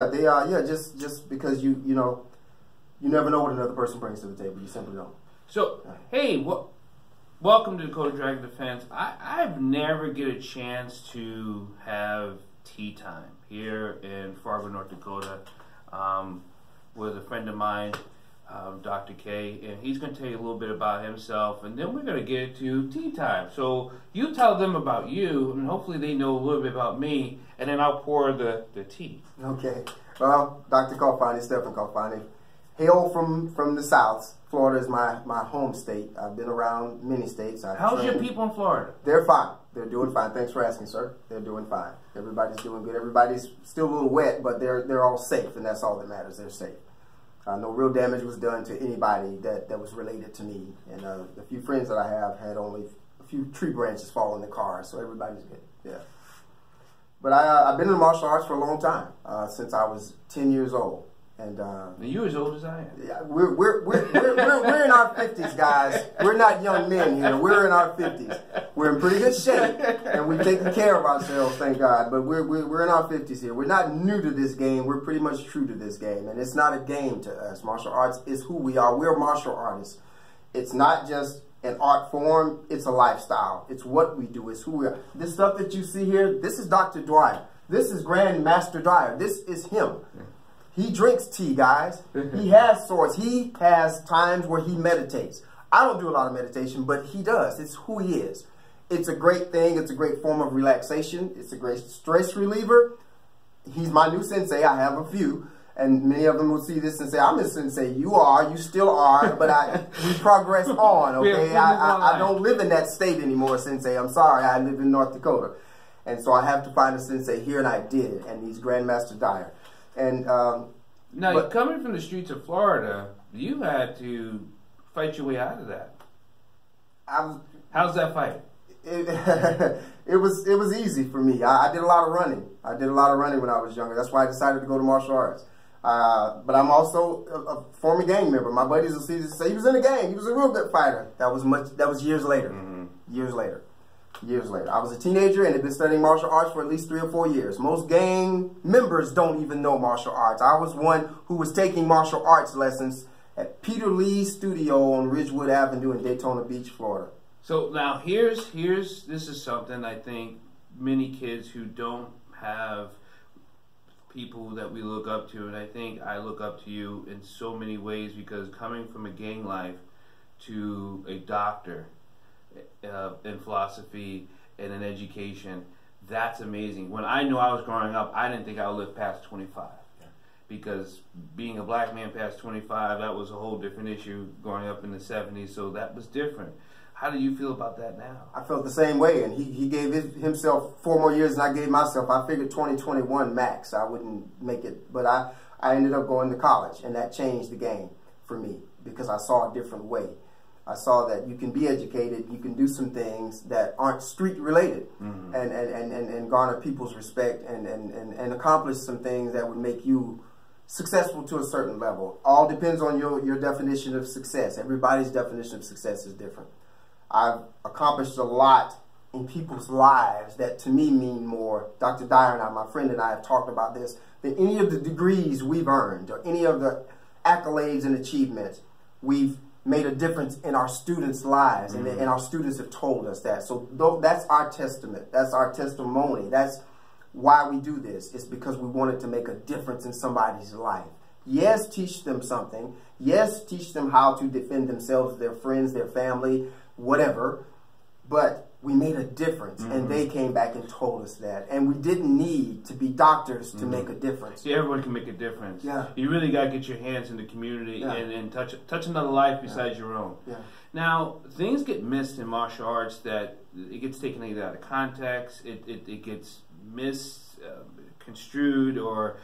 They are, yeah, just because you know, you never know what another person brings to the table. You simply don't. So, hey, welcome to Dakota Dragon Defense. I've never get a chance to have tea time here in Fargo, North Dakota, with a friend of mine, Dr. K, and he's going to tell you a little bit about himself, and then we're going to get to tea time. So you tell them about you, and hopefully they know a little bit about me, and then I'll pour the tea. Okay. Well, Dr. Kalfani, Stephen Kalfani, hail from the South. Florida is my home state. I've been around many states. How's your people in Florida? They're fine. They're doing fine. Thanks for asking, sir. They're doing fine. Everybody's doing good. Everybody's still a little wet, but they're all safe, and that's all that matters. They're safe. No real damage was done to anybody that was related to me. And the few friends that I have had only a few tree branches fall in the car, so everybody's good. Yeah. But I've been in the martial arts for a long time, since I was 10 years old. And you're as old as I am. Yeah, we're in our 50s, guys. We're not young men here. We're in our 50s. We're in pretty good shape, and we've taken care of ourselves, thank God. But we're in our 50s here. We're not new to this game. We're pretty much true to this game, and it's not a game to us. Martial arts is who we are. We're martial artists. It's not just an art form. It's a lifestyle. It's what we do. It's who we are. This stuff that you see here, this is Dr. Dwyer. This is Grand Master Dwyer. This is him. He drinks tea, guys. He has swords. He has times where he meditates. I don't do a lot of meditation, but he does. It's who he is. It's a great thing. It's a great form of relaxation. It's a great stress reliever. He's my new sensei. I have a few, and many of them will see this and say, I'm a sensei. You are. You still are, but we progress on, okay? I don't live in that state anymore, sensei. I'm sorry. I live in North Dakota, and so I have to find a sensei here, and I did, and he's Grandmaster Dyer. And now, coming from the streets of Florida, you had to fight your way out of that. How's that fight? It was easy for me. I did a lot of running. I did a lot of running when I was younger. That's why I decided to go to martial arts. But I'm also a former gang member. My buddies will see this and say he was in a gang. He was a real good fighter. That was years later. Years later. Years later. I was a teenager and had been studying martial arts for at least 3 or 4 years. Most gang members don't even know martial arts. I was one who was taking martial arts lessons at Peter Lee's studio on Ridgewood Avenue in Daytona Beach, Florida. So now this is something I think many kids who don't have people that we look up to, and I think I look up to you in so many ways, because coming from a gang life to a doctor in philosophy and in education, that's amazing. When I knew I was growing up, I didn't think I would live past 25. Because being a black man past 25, that was a whole different issue growing up in the 70s, so that was different. How do you feel about that now? I felt the same way, and he gave himself 4 more years than I gave myself. I figured 2021 max, I wouldn't make it, but I ended up going to college, and that changed the game for me because I saw a different way. I saw that you can be educated, you can do some things that aren't street related, and garner people's respect and accomplish some things that would make you successful to a certain level. All depends on your definition of success. Everybody's definition of success is different. I've accomplished a lot in people's lives that to me mean more. Dr. Dyer and I, my friend and I, have talked about this, than any of the degrees we've earned or any of the accolades and achievements. We've made a difference in our students' lives, and our students have told us that. So that's our testament. That's our testimony. That's why we do this. It's because we wanted to make a difference in somebody's life. Yes, teach them something. Yes, teach them how to defend themselves, their friends, their family, whatever. But we made a difference, and they came back and told us that. And we didn't need to be doctors to make a difference. See, everyone can make a difference. Yeah. You really got to get your hands in the community and touch another life besides your own. Yeah. Now, things get missed in martial arts that it gets taken either out of context, it gets misconstrued or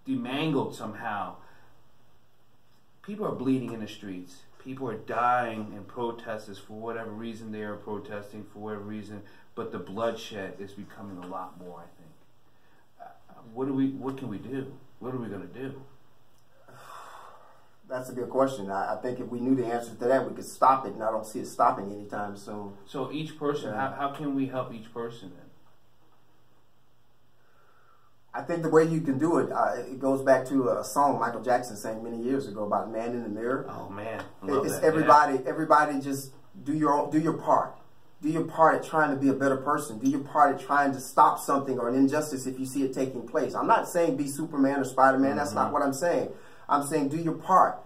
demangled somehow. People are bleeding in the streets. People are dying in protests for whatever reason they are protesting, for whatever reason, but the bloodshed is becoming a lot more, I think. What can we do? What are we going to do? That's a good question. I think if we knew the answer to that, we could stop it, and I don't see it stopping anytime soon. So each person, how can we help each person then? I think the way you can do it, it goes back to a song Michael Jackson sang many years ago about man in the mirror. Oh man, it's everybody. Yeah. Everybody just do your part. Do your part at trying to be a better person. Do your part at trying to stop something or an injustice if you see it taking place. I'm not saying be Superman or Spider-Man. That's not what I'm saying. I'm saying do your part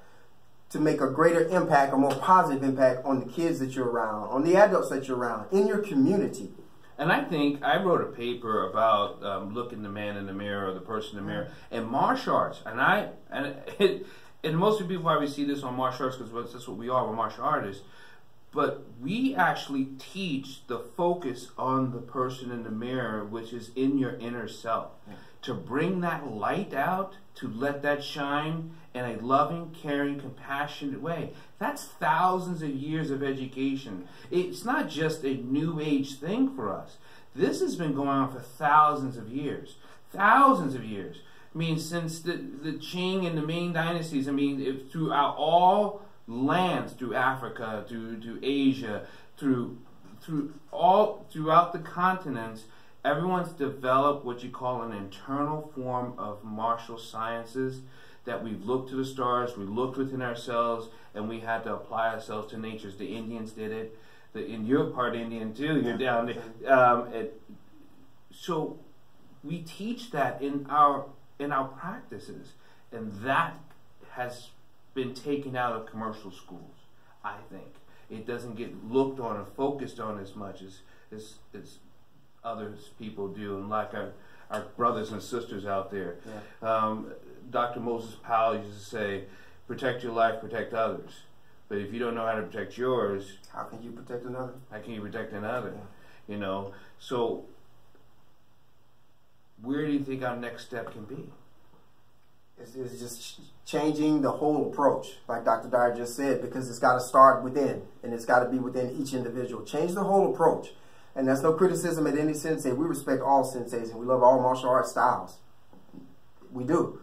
to make a greater impact, a more positive impact on the kids that you're around, on the adults that you're around, in your community. And I think I wrote a paper about looking the man in the mirror or the person in the mirror and martial arts. And most of the people probably see this on martial arts because that's what we are. We're martial artists. But we actually teach the focus on the person in the mirror, which is in your inner self. Yeah. To bring that light out, to let that shine in a loving, caring, compassionate way. That's thousands of years of education. It's not just a new age thing for us. This has been going on for thousands of years. Thousands of years. I mean, since the Qing and the Ming dynasties, I mean, throughout all lands, through Africa, through Asia, throughout the continents, everyone's developed what you call an internal form of martial sciences that we've looked to the stars, we looked within ourselves, and we had to apply ourselves to nature. The Indians did it. And you're part Indian too. You're down there. So we teach that in our practices, and that has been taken out of commercial schools. I think it doesn't get looked on or focused on as much as others people do, and like our brothers and sisters out there. Yeah. Dr. Moses Powell used to say, protect your life, protect others. But if you don't know how to protect yours, how can you protect another? How can you protect another? Yeah. You know, so where do you think our next step can be? It's just changing the whole approach, like Dr. Dyer just said, because it's got to start within, and it's got to be within each individual. Change the whole approach. And that's no criticism at any sensei. We respect all senseis, and we love all martial arts styles. We do.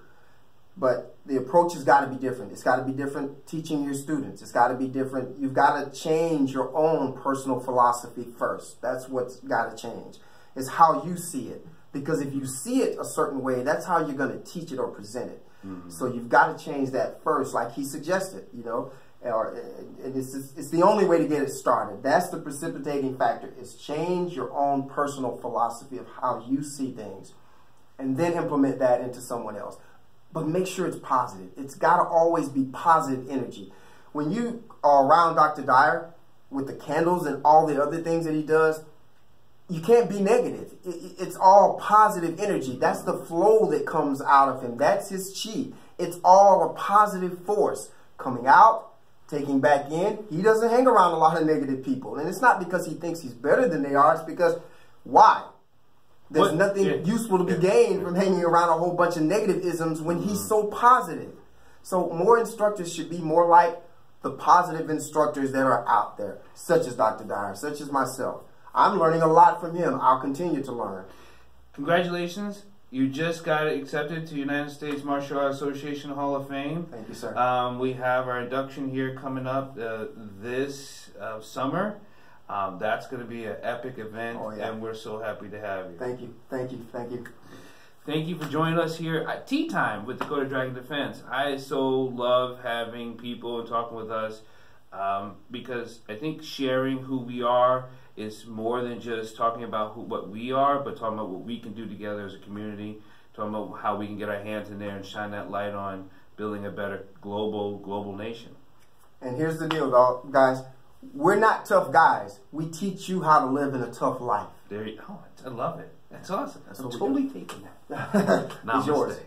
But the approach has got to be different. It's got to be different teaching your students. It's got to be different. You've got to change your own personal philosophy first. That's what's got to change. It's how you see it. Because if you see it a certain way, that's how you're going to teach it or present it. Mm-hmm. So you've got to change that first, like he suggested, you know. And it's the only way to get it started. That's the precipitating factor, is change your own personal philosophy of how you see things and then implement that into someone else. But make sure it's positive. It's got to always be positive energy. When you are around Dr. Dyer with the candles and all the other things that he does, you can't be negative. It's all positive energy. That's the flow that comes out of him. That's his chi. It's all a positive force coming out, taking back in. He doesn't hang around a lot of negative people. And it's not because he thinks he's better than they are. It's because, why? There's nothing useful to be gained from hanging around a whole bunch of negative isms when he's so positive. So more instructors should be more like the positive instructors that are out there, such as Dr. Dyer, such as myself. I'm learning a lot from him. I'll continue to learn. Congratulations. You just got accepted to United States Martial Arts Association Hall of Fame. Thank you, sir. We have our induction here coming up this summer. That's going to be an epic event, and we're so happy to have you. Thank you. Thank you. Thank you. Thank you for joining us here at Tea Time with Dakota Dragon Defense. I so love having people and talking with us because I think sharing who we are is more than just talking about what we are, but talking about what we can do together as a community, talking about how we can get our hands in there and shine that light on building a better global nation. And here's the deal, guys. We're not tough guys. We teach you how to live in a tough life. There you go. I love it. That's awesome. I'm totally taking that. It's yours.